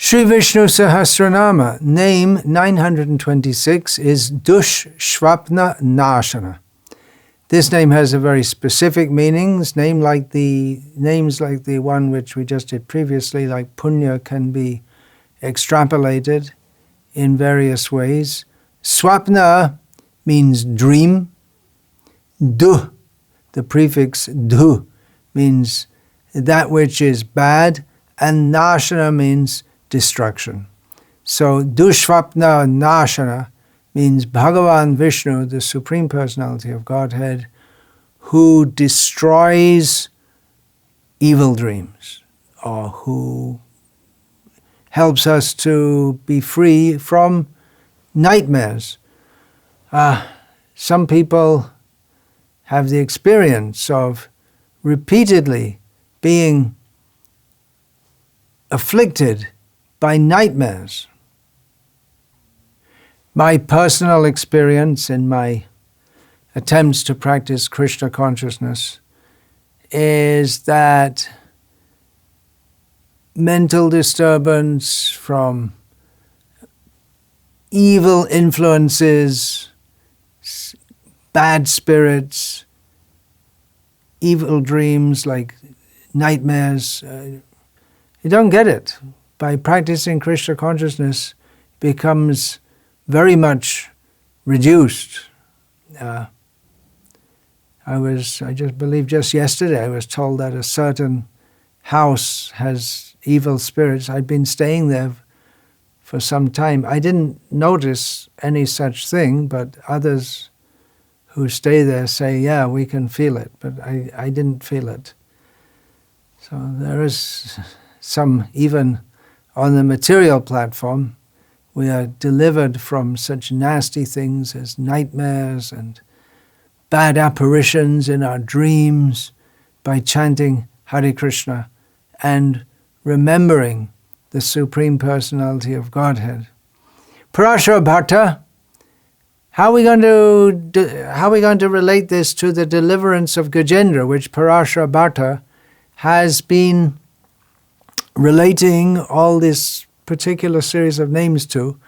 Sri Vishnu Sahasranama, name 926, is Dushshvapna Nashana. This name has a very specific meanings. Names like the one which we just did previously, like Punya, can be extrapolated in various ways. Swapna means dream. Du, the prefix du, means that which is bad, and Nashana means destruction. So Dushshvapna Nashana means Bhagavan Vishnu, the Supreme Personality of Godhead, who destroys evil dreams, or who helps us to be free from nightmares. Some people have the experience of repeatedly being afflicted by nightmares. My personal experience in my attempts to practice Krishna consciousness is that mental disturbance from evil influences, bad spirits, evil dreams like nightmares, you don't get it. By practicing Krishna consciousness, it becomes very much reduced. I just believe just yesterday I was told that a certain house has evil spirits. I'd been staying there for some time. I didn't notice any such thing, but others who stay there say, yeah, we can feel it, but I didn't feel it. So there is some, even on the material platform, we are delivered from such nasty things as nightmares and bad apparitions in our dreams by chanting Hare Krishna and remembering the Supreme Personality of Godhead. Parashara Bhatta, how are we going to relate this to the deliverance of Gajendra, which Parashara Bhatta has been relating all this particular series of names to?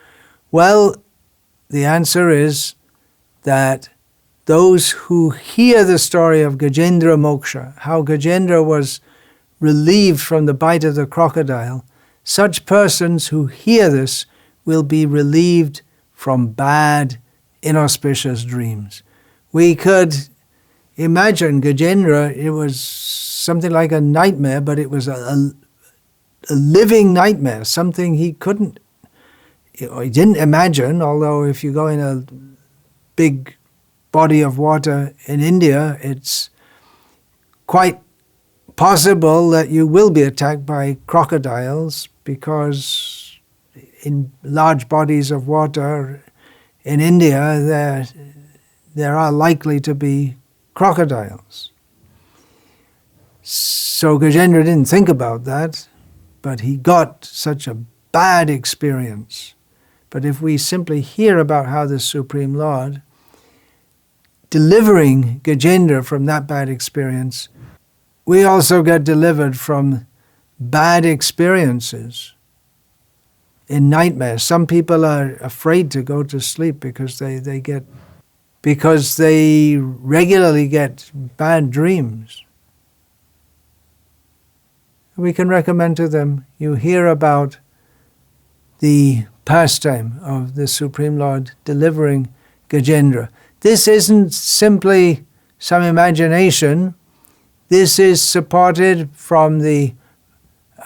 Well, the answer is that those who hear the story of Gajendra Moksha, how Gajendra was relieved from the bite of the crocodile, such persons who hear this will be relieved from bad, inauspicious dreams. We could imagine Gajendra, it was something like a nightmare, but it was a living nightmare, something he didn't imagine, although if you go in a big body of water in India, it's quite possible that you will be attacked by crocodiles, because in large bodies of water in India there are likely to be crocodiles. So Gajendra didn't think about that, but he got such a bad experience. But if we simply hear about how the Supreme Lord delivering Gajendra from that bad experience, we also get delivered from bad experiences in nightmares. Some people are afraid to go to sleep because they regularly get bad dreams. We can recommend to them, you hear about the pastime of the Supreme Lord delivering Gajendra. This isn't simply some imagination. This is supported from the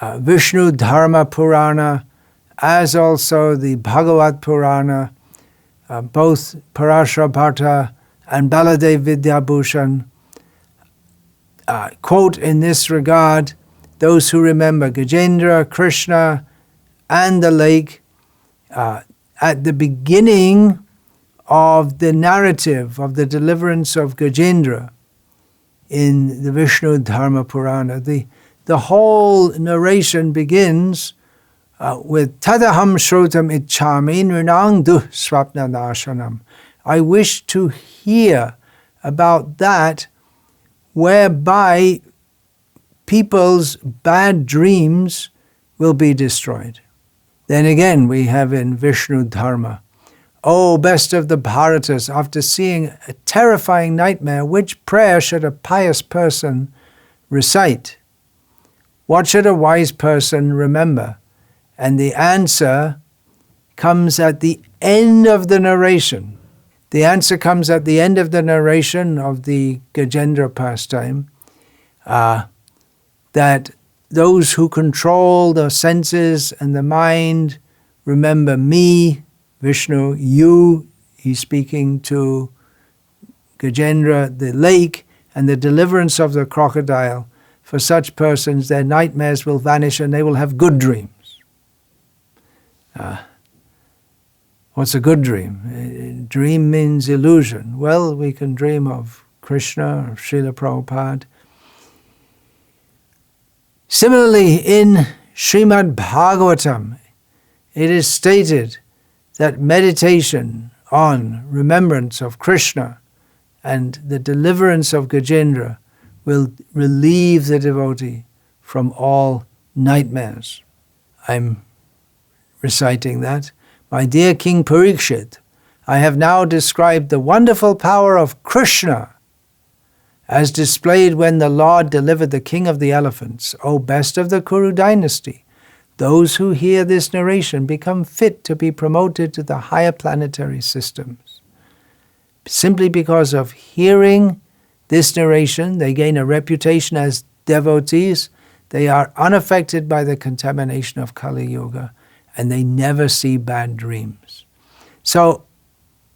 Vishnu Dharma Purana, as also the Bhagavat Purana. Both Parashara Bhatta and Baladev Vidyabhushan quote in this regard those who remember Gajendra, Krishna, and the lake at the beginning of the narrative of the deliverance of Gajendra in the Vishnu Dharma Purana. The whole narration begins with Tadaham Shrotam Ichchami Nrinang Swapna Nashanam. I wish to hear about that whereby people's bad dreams will be destroyed. Then again, we have in Vishnu Dharma, O best of the Bharatas, after seeing a terrifying nightmare, which prayer should a pious person recite? What should a wise person remember? And the answer comes at the end of the narration. The answer comes at the end of the narration of the Gajendra pastime, that those who control the senses and the mind remember me, Vishnu, you, he's speaking to Gajendra, the lake, and the deliverance of the crocodile. For such persons, their nightmares will vanish and they will have good dreams. What's a good dream? Dream means illusion. Well, we can dream of Krishna, of Srila Prabhupada. Similarly, in Srimad Bhagavatam, it is stated that meditation on remembrance of Krishna and the deliverance of Gajendra will relieve the devotee from all nightmares. I'm reciting that. My dear King Parikshit, I have now described the wonderful power of Krishna as displayed when the Lord delivered the king of the elephants. O best of the Kuru dynasty, those who hear this narration become fit to be promoted to the higher planetary systems. Simply because of hearing this narration, they gain a reputation as devotees. They are unaffected by the contamination of Kali Yuga, and they never see bad dreams. So,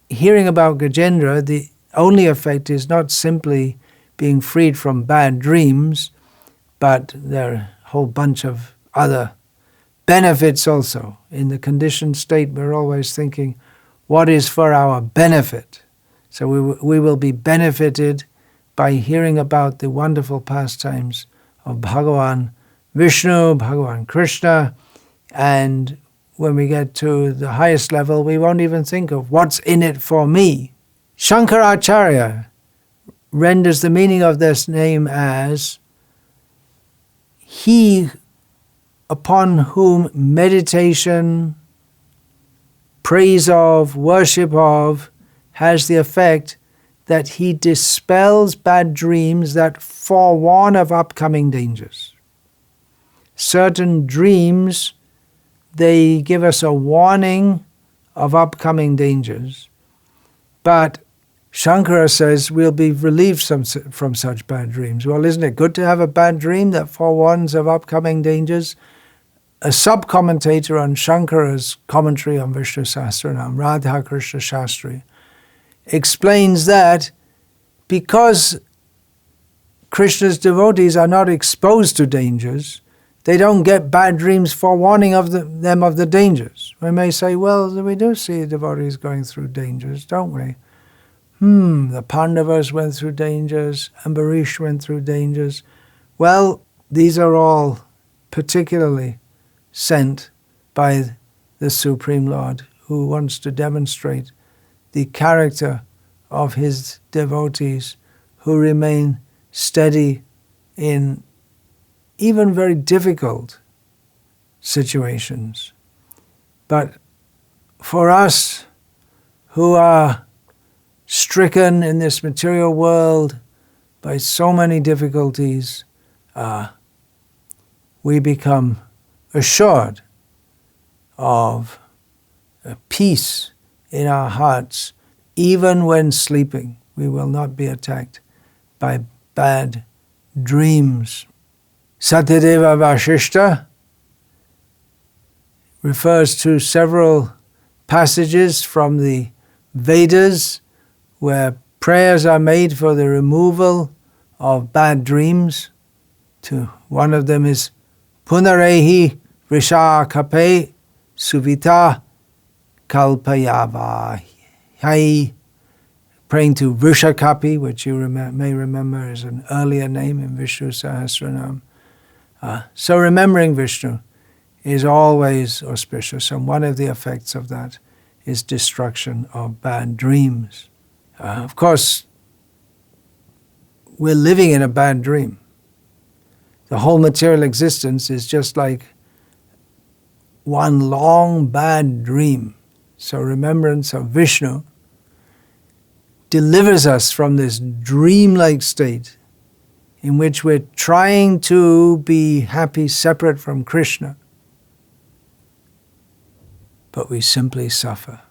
hearing about Gajendra, the only effect is not simply being freed from bad dreams, but there are a whole bunch of other benefits also. In the conditioned state, we're always thinking, what is for our benefit? So we will be benefited by hearing about the wonderful pastimes of Bhagavan Vishnu, Bhagavan Krishna, and when we get to the highest level, we won't even think of what's in it for me. Shankaracharya renders the meaning of this name as he upon whom meditation, praise of, worship of, has the effect that he dispels bad dreams that forewarn of upcoming dangers. Certain dreams, they give us a warning of upcoming dangers, but Shankara says we'll be relieved from such bad dreams. Well, isn't it good to have a bad dream that forewarns of upcoming dangers? A sub-commentator on Shankara's commentary on Vishnu Sahasranam, Radha Krishna Shastri, explains that because Krishna's devotees are not exposed to dangers, they don't get bad dreams forewarning of them of the dangers. We may say, well, we do see devotees going through dangers, don't we? The Pandavas went through dangers, Ambarish went through dangers. Well, these are all particularly sent by the Supreme Lord, who wants to demonstrate the character of his devotees who remain steady in even very difficult situations. But for us who are stricken in this material world by so many difficulties, we become assured of a peace in our hearts. Even when sleeping, we will not be attacked by bad dreams. Satyadeva Vasishta refers to several passages from the Vedas where prayers are made for the removal of bad dreams. One of them is Punarehi Vrisha Kape Suvita Kalpayava. Praying to Vrishakapi, which you may remember is an earlier name in Vishnu Sahasranam. So remembering Vishnu is always auspicious, and one of the effects of that is destruction of bad dreams. Of course, we're living in a bad dream. The whole material existence is just like one long bad dream. So remembrance of Vishnu delivers us from this dreamlike state in which we're trying to be happy separate from Krishna, but we simply suffer.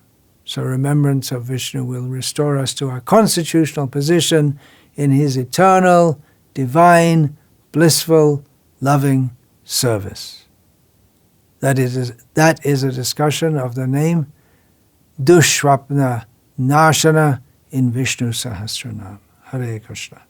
So remembrance of Vishnu will restore us to our constitutional position in his eternal, divine, blissful, loving service. That is a discussion of the name Dushwapna Nashana in Vishnu Sahasranam. Hare Krishna.